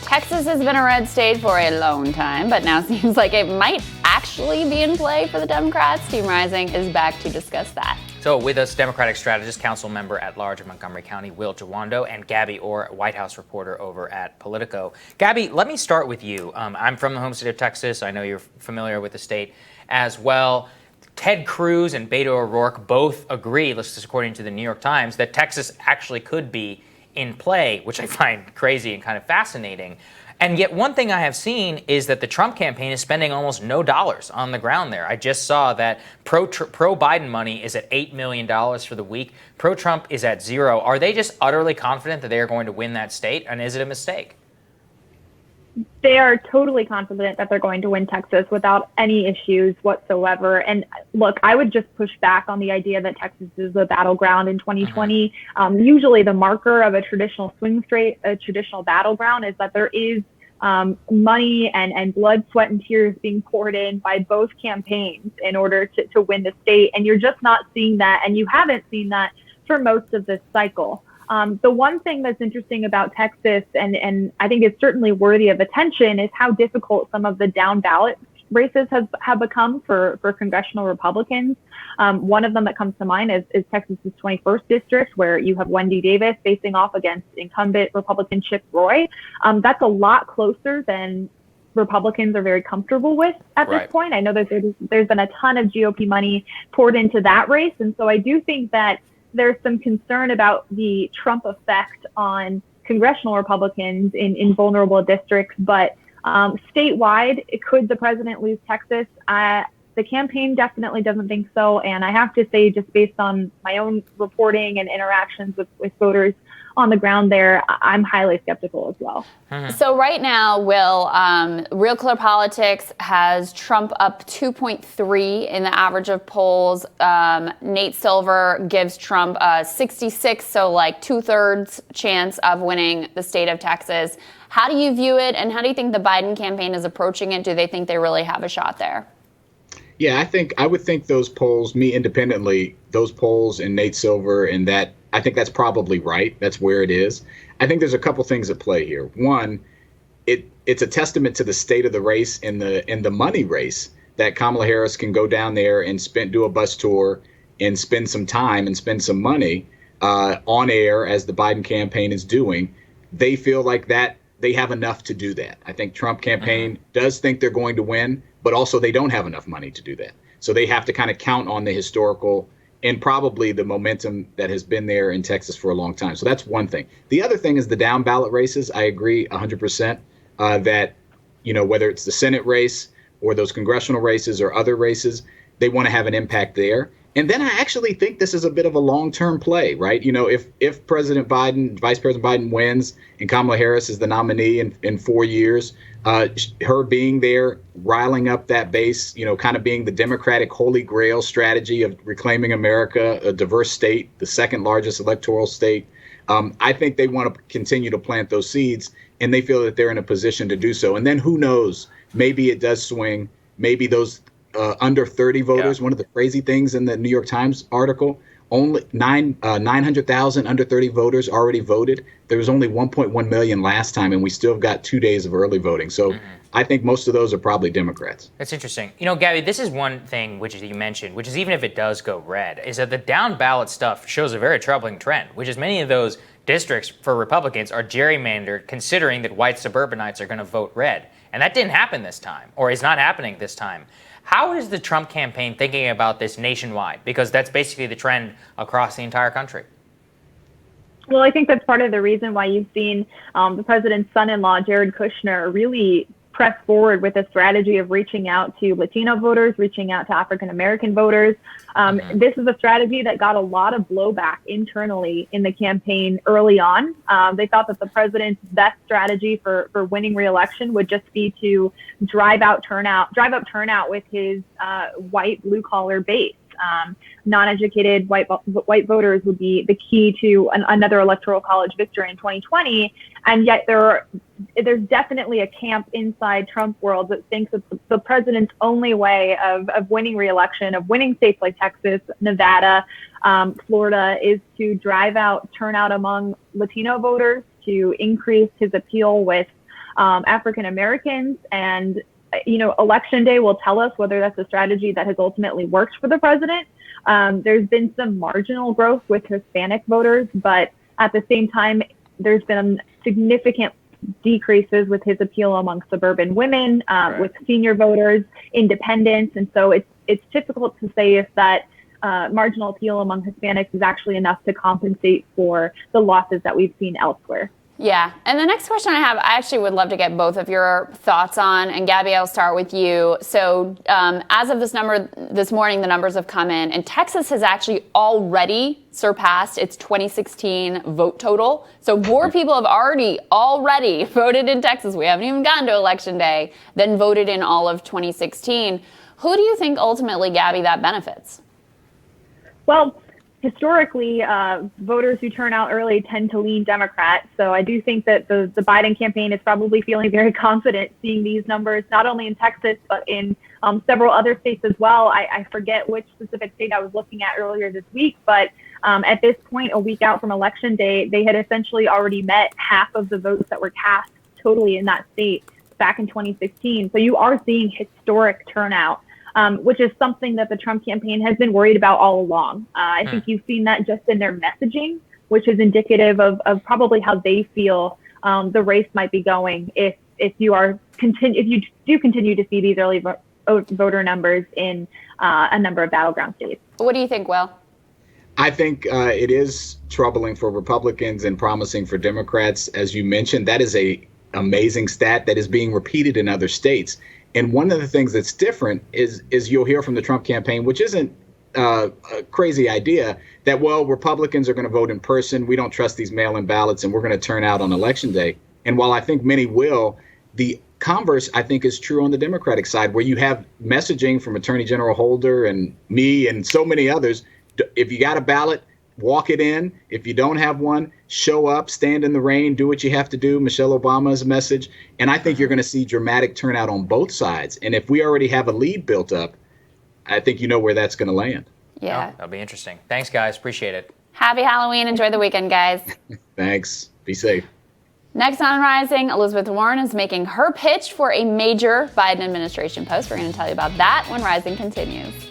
Texas has been a red state for a long time, but now seems like it might actually be in play for the Democrats. Team Rising is back to discuss that. So with us, Democratic strategist, council member at large of Montgomery County, Will Jawando, and Gabby Orr, White House reporter over at Politico. Gabby, let me start with you. I'm from the home state of Texas. I know you're familiar with the state as well. Ted Cruz and Beto O'Rourke both agree, this is according to the New York Times, that Texas actually could be in play, which I find crazy and kind of fascinating. And yet one thing I have seen is that the Trump campaign is spending almost no dollars on the ground there. I just saw that pro-Biden money is at $8 million for the week. Pro-Trump is at zero. Are they just utterly confident that they are going to win that state? And is it a mistake? They are totally confident that they're going to win Texas without any issues whatsoever. And look, I would just push back on the idea that Texas is a battleground in 2020. Usually the marker of a traditional swing state, a traditional battleground, is that there is money and blood, sweat, and tears being poured in by both campaigns in order to win the state. And you're just not seeing that, and you haven't seen that for most of this cycle. The one thing that's interesting about Texas, and I think it's certainly worthy of attention, is how difficult some of the down ballot races have become for congressional Republicans. One of them that comes to mind is Texas's 21st district, where you have Wendy Davis facing off against incumbent Republican Chip Roy. That's a lot closer than Republicans are very comfortable with at this point. I know that there's been a ton of GOP money poured into that race, and so I do think that there's some concern about the Trump effect on congressional Republicans in vulnerable districts. But statewide, could the president lose Texas? The campaign definitely doesn't think so. And I have to say, just based on my own reporting and interactions with voters on the ground there, I'm highly skeptical as well. So right now, Will, Real Clear Politics has Trump up 2.3 in the average of polls. Nate Silver gives Trump 66, so like 2/3 chance of winning the state of Texas. How do you view it, and how do you think the Biden campaign is approaching it? Do they think they really have a shot there? Yeah, I would think those polls, me independently, those polls and Nate Silver and that, I think that's probably right. That's where it is. I think there's a couple things at play here. One, it's a testament to the state of the race in the money race that Kamala Harris can go down there and do a bus tour and spend some time and spend some money on air, as the Biden campaign is doing. They feel like that they have enough to do that. I think Trump campaign does think they're going to win, but also they don't have enough money to do that. So they have to kind of count on the historical and probably the momentum that has been there in Texas for a long time. So that's one thing. The other thing is the down ballot races. I agree 100% that, whether it's the Senate race or those congressional races or other races, they want to have an impact there. And then I actually think this is a bit of a long-term play, right? If President Biden, Vice President Biden wins and Kamala Harris is the nominee in 4 years, her being there, riling up that base, kind of being the Democratic holy grail strategy of reclaiming America, a diverse state, the second largest electoral state. I think they want to continue to plant those seeds, and they feel that they're in a position to do so. And then who knows, maybe it does swing. Maybe those under 30 voters. One of the crazy things in the New York Times article, only 900,000 under 30 voters already voted. There was only 1.1 million last time, and we still have got 2 days of early voting. So I think most of those are probably Democrats. That's interesting. Gabby, this is one thing which you mentioned, which is even if it does go red, is that the down ballot stuff shows a very troubling trend, which is many of those districts for Republicans are gerrymandered, considering that white suburbanites are going to vote red. And that didn't happen this time, or is not happening this time. How is the Trump campaign thinking about this nationwide? Because that's basically the trend across the entire country. Well, I think that's part of the reason why you've seen the president's son-in-law, Jared Kushner, really press forward with a strategy of reaching out to Latino voters, reaching out to African-American voters. This is a strategy that got a lot of blowback internally in the campaign early on. They thought that the president's best strategy for winning re-election would just be to drive up turnout with his white blue-collar base. Non-educated white voters would be the key to another electoral college victory in 2020. And yet there's definitely a camp inside Trump world that thinks that the president's only way of winning re-election, of winning states like Texas, Nevada, Florida, is to drive out turnout among Latino voters, to increase his appeal with African Americans. And, Election Day will tell us whether that's a strategy that has ultimately worked for the president. There's been some marginal growth with Hispanic voters, but at the same time, there's been significant decreases with his appeal among suburban women, with senior voters, independents. And so it's difficult to say if that marginal appeal among Hispanics is actually enough to compensate for the losses that we've seen elsewhere. Yeah. And the next question I have, I actually would love to get both of your thoughts on. And Gabby, I'll start with you. So as of this morning, the numbers have come in, and Texas has actually already surpassed its 2016 vote total. So more people have already voted in Texas. We haven't even gotten to Election Day, than voted in all of 2016. Who do you think ultimately, Gabby, that benefits? Well, historically, voters who turn out early tend to lean Democrat. So I do think that the Biden campaign is probably feeling very confident seeing these numbers, not only in Texas, but in several other states as well. I forget which specific state I was looking at earlier this week, but at this point, a week out from Election Day, they had essentially already met half of the votes that were cast totally in that state back in 2016. So you are seeing historic turnout. Which is something that the Trump campaign has been worried about all along. I think you've seen that just in their messaging, which is indicative of probably how they feel the race might be going if you do continue to see these early voter numbers in a number of battleground states. What do you think, Will? I think it is troubling for Republicans and promising for Democrats. As you mentioned, that is a amazing stat that is being repeated in other states. And one of the things that's different is you'll hear from the Trump campaign, which isn't a crazy idea, that, well, Republicans are going to vote in person. We don't trust these mail-in ballots, and we're going to turn out on Election Day. And while I think many will, the converse, I think, is true on the Democratic side, where you have messaging from Attorney General Holder and me and so many others. If you got a ballot, walk it in. If you don't have one, show up, stand in the rain, do what you have to do. Michelle Obama's message. And I think you're going to see dramatic turnout on both sides. And if we already have a lead built up, I think you know where that's going to land. Yeah. Oh, that'll be interesting. Thanks, guys. Appreciate it. Happy Halloween. Enjoy the weekend, guys. Thanks. Be safe. Next on Rising, Elizabeth Warren is making her pitch for a major Biden administration post. We're going to tell you about that when Rising continues.